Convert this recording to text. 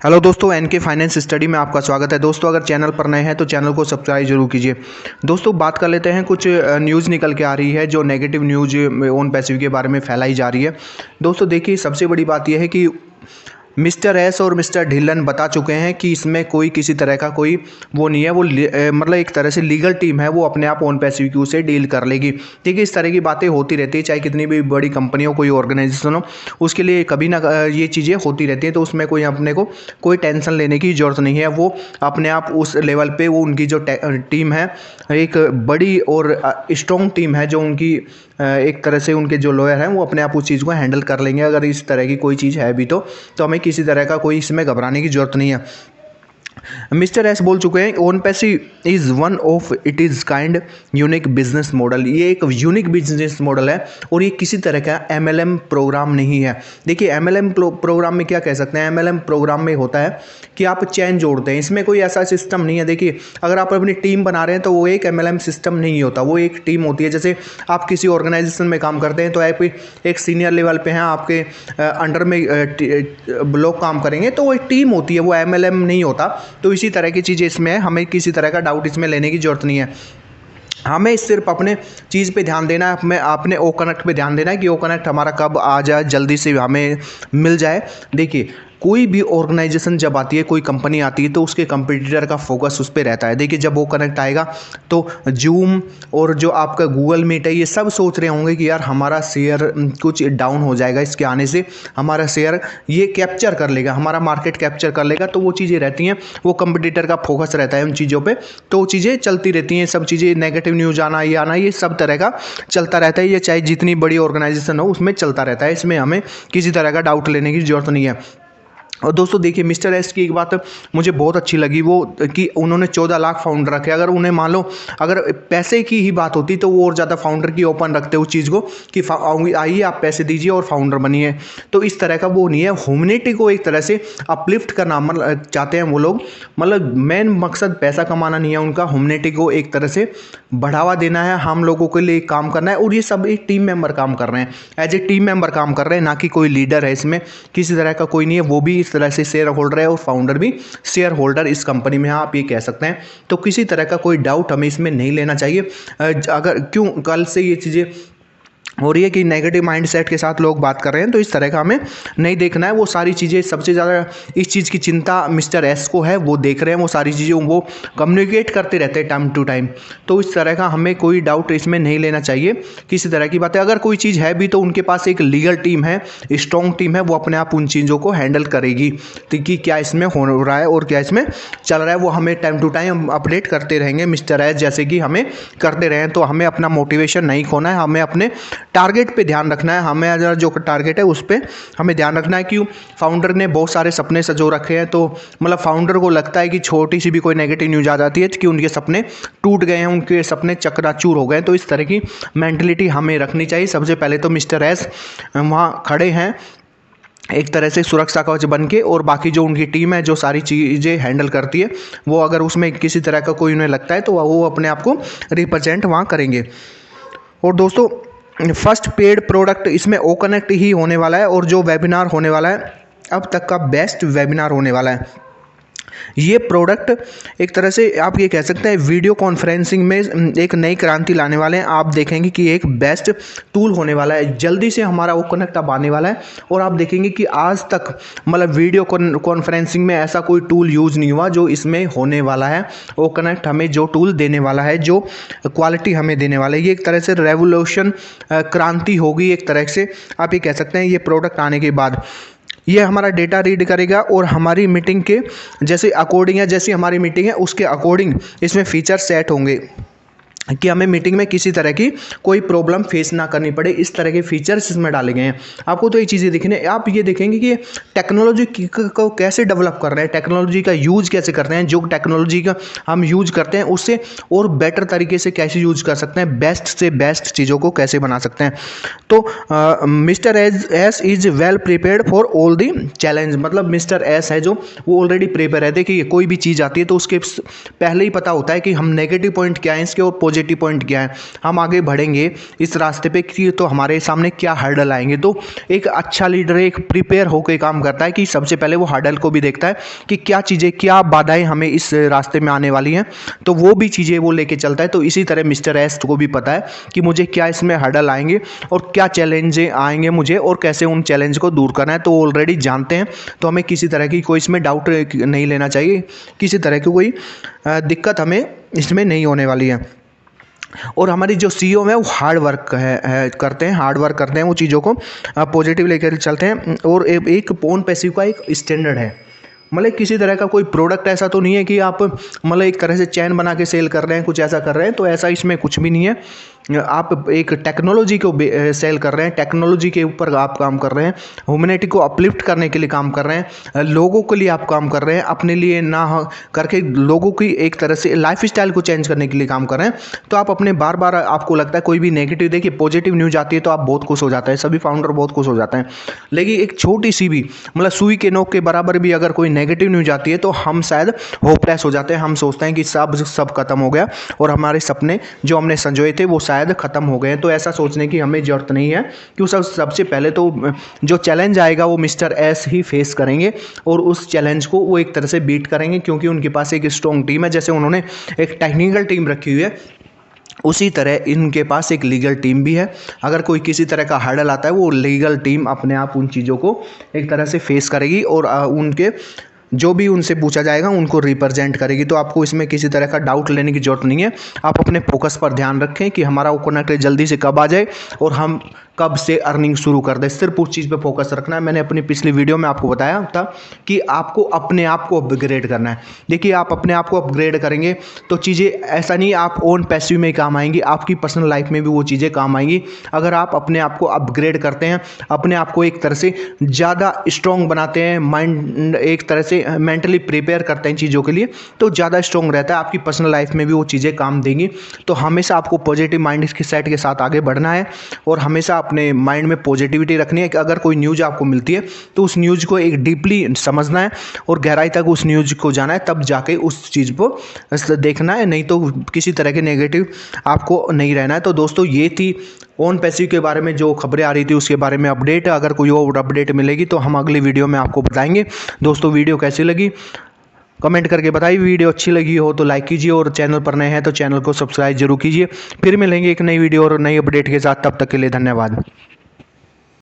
Hello दोस्तों, N K finance study में आपका स्वागत है। दोस्तों, अगर चैनल पर नए हैं तो चैनल को सब्सक्राइब जरूर कीजिए। दोस्तों, बात कर लेते हैं, कुछ न्यूज़ निकल के आ रही है जो नेगेटिव न्यूज़ ओन पैसिव के बारे में फैलाई जा रही है। दोस्तों देखिए, सबसे बड़ी बात यह है कि मिस्टर एस और मिस्टर ढिल्लन बता चुके हैं कि इसमें कोई किसी तरह का कोई वो नहीं है। वो मतलब एक तरह से लीगल टीम है, वो अपने आप ओन पैसिव क्यू से डील कर लेगी। ठीक है, इस तरह की बातें होती रहती है, चाहे कितनी भी बड़ी कंपनी हो, कोई ऑर्गेनाइजेशन हो, उसके लिए कभी ना ये चीज़ें होती रहती हैं। तो उसमें कोई अपने को कोई टेंशन लेने की ज़रूरत नहीं है। वो अपने आप उस लेवल पे वो उनकी जो टीम है, एक बड़ी और स्ट्रॉन्ग टीम है, जो उनकी एक तरह से उनके जो लॉयर हैं वो अपने आप उस चीज़ को हैंडल कर लेंगे। अगर इस तरह की कोई चीज़ है भी तो हमें किसी तरह का कोई इसमें घबराने की ज़रूरत नहीं है। मिस्टर एस बोल चुके हैं, own passive is one of it is kind unique business model. ये एक यूनिक बिजनेस मॉडल है और ये किसी तरह का एमएलएम प्रोग्राम नहीं है। देखिए, एमएलएम प्रोग्राम में क्या कह सकते हैं, एमएलएम प्रोग्राम में होता है कि आप चैन जोड़ते हैं। इसमें कोई ऐसा सिस्टम नहीं है। देखिए, अगर आप अपनी टीम बना रहे हैं तो वो एक एमएलएम सिस्टम नहीं होता, वो एक टीम होती है। जैसे आप किसी ऑर्गेनाइजेशन में काम करते हैं तो आप एक सीनियर लेवल पे हैं, आपके अंडर में लोग काम करेंगे, तो वो एक टीम होती है, वो एमएलएम नहीं होता। तो इसी तरह की चीज़ें इसमें है, हमें किसी तरह का डाउट इसमें लेने की ज़रूरत नहीं है। हमें सिर्फ अपने चीज़ पे ध्यान देना है, हमें अपने ओ कनेक्ट पे ध्यान देना है कि ओ कनेक्ट हमारा कब आ जाए, जल्दी से हमें मिल जाए। देखिए, कोई भी ऑर्गेनाइजेशन जब आती है, कोई कंपनी आती है, तो उसके कंपटीटर का फोकस उस पर रहता है। देखिए, जब वो कनेक्ट आएगा तो जूम और जो आपका गूगल मीट है, ये सब सोच रहे होंगे कि यार हमारा शेयर कुछ डाउन हो जाएगा, इसके आने से हमारा शेयर ये कैप्चर कर लेगा, हमारा मार्केट कैप्चर कर लेगा। तो वो चीज़ें रहती हैं, वो कंपटीटर का फोकस रहता है उन चीज़ों पर। तो वो चीज़ें चलती रहती हैं, सब चीज़ें नेगेटिव न्यूज़ आना, ये आना, ये सब तरह का चलता रहता है। ये चाहे जितनी बड़ी ऑर्गेनाइजेशन हो उसमें चलता रहता है। इसमें हमें किसी तरह का डाउट लेने की ज़रूरत नहीं है। और दोस्तों देखिए, मिस्टर एस की एक बात मुझे बहुत अच्छी लगी, वो कि उन्होंने 14 लाख फाउंडर रखे। अगर उन्हें मान लो अगर पैसे की ही बात होती तो वो और ज़्यादा फाउंडर की ओपन रखते उस चीज़ को कि आइए आप पैसे दीजिए और फाउंडर बनिए। तो इस तरह का वो नहीं है। ह्यूमैनिटी को एक तरह से अपलिफ्ट करना मतलब चाहते हैं वो लोग। मतलब मेन मकसद पैसा कमाना नहीं है उनका, ह्यूमैनिटी को एक तरह से बढ़ावा देना है, हम लोगों के लिए काम करना है। और ये सब एक टीम मेंबर काम कर रहे हैं, एज ए टीम मेंबर काम कर रहे हैं, ना कि कोई लीडर है इसमें, किसी तरह का कोई नहीं है। वो भी इस तरह से शेयर होल्डर है और फाउंडर भी शेयर होल्डर इस कंपनी में है, आप ये कह सकते हैं। तो किसी तरह का कोई डाउट हमें इसमें नहीं लेना चाहिए। अगर क्यों कल से ये चीज़ें हो रही है कि नेगेटिव माइंडसेट के साथ लोग बात कर रहे हैं, तो इस तरह का हमें नहीं देखना है। वो सारी चीज़ें, सबसे ज़्यादा इस चीज़ की चिंता मिस्टर एस को है, वो देख रहे हैं, वो सारी चीज़ें वो कम्युनिकेट करते रहते हैं टाइम टू टाइम। तो इस तरह का हमें कोई डाउट इसमें नहीं लेना चाहिए किसी तरह की बातें। अगर कोई चीज़ है भी तो उनके पास एक लीगल टीम है, स्ट्रॉन्ग टीम है, वो अपने आप उन चीज़ों को हैंडल करेगी। तो कि क्या इसमें हो रहा है और क्या इसमें चल रहा है, वो हमें टाइम टू टाइम अपडेट करते रहेंगे मिस्टर एस, जैसे कि हमें करते रहें। तो हमें अपना मोटिवेशन नहीं खोना है, हमें अपने टारगेट पे ध्यान रखना है। हमें अगर जो टारगेट है उस पर हमें ध्यान रखना है। कि फाउंडर ने बहुत सारे सपने सजो रखे हैं, तो मतलब फाउंडर को लगता है कि छोटी सी भी कोई नेगेटिव न्यूज़ आ जाती है कि उनके सपने टूट गए हैं, उनके सपने चकनाचूर हो गए। तो इस तरह की मेंटलिटी हमें रखनी चाहिए। सबसे पहले तो मिस्टर एस वहाँ खड़े हैं एक तरह से सुरक्षा कवच बन के, और बाकी जो उनकी टीम है जो सारी चीज़ें हैंडल करती है, वो अगर उसमें किसी तरह का कोई उन्हें लगता है तो वो अपने आप को रिप्रेजेंट वहाँ करेंगे। और दोस्तों, फर्स्ट पेड प्रोडक्ट इसमें ओ कनेक्ट ही होने वाला है, और जो वेबिनार होने वाला है अब तक का बेस्ट वेबिनार होने वाला है। ये प्रोडक्ट एक तरह से आप ये कह सकते हैं वीडियो कॉन्फ्रेंसिंग में एक नई क्रांति लाने वाले हैं। आप देखेंगे कि एक बेस्ट टूल होने वाला है, जल्दी से हमारा वो कनेक्ट अब आने वाला है। और आप देखेंगे कि आज तक मतलब वीडियो कॉन्फ्रेंसिंग में ऐसा कोई टूल यूज़ नहीं हुआ जो इसमें होने वाला है। वो कनेक्ट हमें जो टूल देने वाला है, जो क्वालिटी हमें देने वाला है, ये एक तरह से रेवोल्यूशन क्रांति होगी एक तरह से आप ये कह सकते हैं। ये प्रोडक्ट आने के बाद ये हमारा डेटा रीड करेगा और हमारी मीटिंग के जैसे अकॉर्डिंग है, जैसी हमारी मीटिंग है उसके अकॉर्डिंग इसमें फीचर सेट होंगे कि हमें मीटिंग में किसी तरह की कोई प्रॉब्लम फेस ना करनी पड़े। इस तरह के फीचर्स इसमें डाले गए हैं। आपको तो ये चीज़ें दिखने, आप ये देखेंगे कि टेक्नोलॉजी को कैसे डेवलप कर रहे हैं, टेक्नोलॉजी का यूज़ कैसे करते हैं, जो टेक्नोलॉजी का हम यूज़ करते हैं उससे और बेटर तरीके से कैसे यूज़ कर सकते हैं, बेस्ट से बेस्ट चीज़ों को कैसे बना सकते हैं। तो mister S is well prepared for all the challenge. मतलब मिस्टर एस है जो वो ऑलरेडी प्रिपेयर है। देखिए, कोई भी चीज़ आती है तो उसके पहले ही पता होता है कि हम नेगेटिव पॉइंट क्या है इसके और पॉजिटिव पॉइंट क्या है, हम आगे बढ़ेंगे इस रास्ते पे कि तो हमारे सामने क्या हर्डल आएंगे। तो एक अच्छा लीडर एक प्रिपेयर होकर काम करता है कि सबसे पहले वो हर्डल को भी देखता है कि क्या चीज़ें, क्या बाधाएं हमें इस रास्ते में आने वाली हैं, तो वो भी चीज़ें वो लेके चलता है। तो इसी तरह मिस्टर एस को भी पता है कि मुझे क्या इसमें हर्डल आएंगे और क्या चैलेंज आएंगे मुझे और कैसे उन चैलेंज को दूर करना है, तो ऑलरेडी जानते हैं। तो हमें किसी तरह की कोई इसमें डाउट नहीं लेना चाहिए, किसी तरह की कोई दिक्कत हमें इसमें नहीं होने वाली है। और हमारी जो सीईओ है वो हार्ड वर्क करते हैं, हार्ड वर्क करते हैं, वो चीज़ों को पॉजिटिव लेकर चलते हैं। और एक ओन पैसिव का एक स्टैंडर्ड है, मतलब किसी तरह का कोई प्रोडक्ट ऐसा तो नहीं है कि आप मतलब एक तरह से चैन बना के सेल कर रहे हैं, कुछ ऐसा कर रहे हैं, तो ऐसा इसमें कुछ भी नहीं है। आप एक टेक्नोलॉजी को सेल कर रहे हैं, टेक्नोलॉजी के ऊपर आप काम कर रहे हैं, ह्यूमैनिटी को अपलिफ्ट करने के लिए काम कर रहे हैं, लोगों के लिए आप काम कर रहे हैं, अपने लिए ना करके लोगों की एक तरह से लाइफ स्टाइल को चेंज करने के लिए काम कर रहे हैं। तो आप अपने बार बार आपको लगता है कोई भी नेगेटिव, देखिए पॉजिटिव न्यूज आती है तो आप बहुत खुश हो जाते हैं, सभी फाउंडर बहुत खुश हो जाते हैं। लेकिन एक छोटी सी भी मतलब सुई के नोक के बराबर भी अगर कोई नेगेटिव न्यूज आती है तो हम शायद होपलेस हो जाते हैं, हम सोचते हैं कि सब खत्म हो गया और हमारे सपने जो हमने संजोए थे वो शायद खत्म हो गए हैं। तो ऐसा सोचने की हमें जरूरत नहीं है, क्योंकि सबसे पहले तो जो चैलेंज आएगा वो मिस्टर एस ही फेस करेंगे और उस चैलेंज को वो एक तरह से बीट करेंगे, क्योंकि उनके पास एक स्ट्रॉन्ग टीम है। जैसे उन्होंने एक टेक्निकल टीम रखी हुई है, उसी तरह इनके पास एक लीगल टीम भी है। अगर कोई किसी तरह का हर्डल आता है वो लीगल टीम अपने आप उन चीज़ों को एक तरह से फेस करेगी और उनके जो भी उनसे पूछा जाएगा उनको रिप्रेजेंट करेगी। तो आपको इसमें किसी तरह का डाउट लेने की जरूरत नहीं है। आप अपने फोकस पर ध्यान रखें कि हमारा वो कनेक्ट जल्दी से कब आ जाए और हम कब से अर्निंग शुरू कर दें, सिर्फ उस चीज़ पे फोकस रखना है। मैंने अपनी पिछली वीडियो में आपको बताया था कि आपको अपने आप को अपग्रेड करना है। देखिए आप अपने आप को अपग्रेड करेंगे तो चीज़ें ऐसा नहीं आप ओन पैसिव में काम आएंगी, आपकी पर्सनल लाइफ में भी वो चीज़ें काम आएंगी। अगर आप अपने आप को अपग्रेड करते हैं, अपने आप को एक तरह से ज़्यादा स्ट्रॉन्ग बनाते हैं, माइंड एक तरह से मेंटली प्रिपेयर करते हैं चीज़ों के लिए, तो ज़्यादा स्ट्रॉन्ग रहता है, आपकी पर्सनल लाइफ में भी वो चीज़ें काम देंगी। तो हमेशा आपको पॉजिटिव माइंड के सेट के साथ आगे बढ़ना है और हमेशा अपने माइंड में पॉजिटिविटी रखनी है कि अगर कोई न्यूज़ आपको मिलती है तो उस न्यूज़ को एक डीपली समझना है और गहराई तक उस न्यूज़ को जाना है, तब जाके उस चीज़ को देखना है, नहीं तो किसी तरह के नेगेटिव आपको नहीं रहना है। तो दोस्तों ये थी ओन पैसिव के बारे में जो खबरें आ रही थी उसके बारे में अपडेट। अगर कोई और अपडेट मिलेगी तो हम अगली वीडियो में आपको बताएंगे। दोस्तों वीडियो कैसी लगी कमेंट करके बताइए, वीडियो अच्छी लगी हो तो लाइक कीजिए और चैनल पर नए हैं तो चैनल को सब्सक्राइब जरूर कीजिए। फिर मिलेंगे एक नई वीडियो और नई अपडेट के साथ, तब तक के लिए धन्यवाद।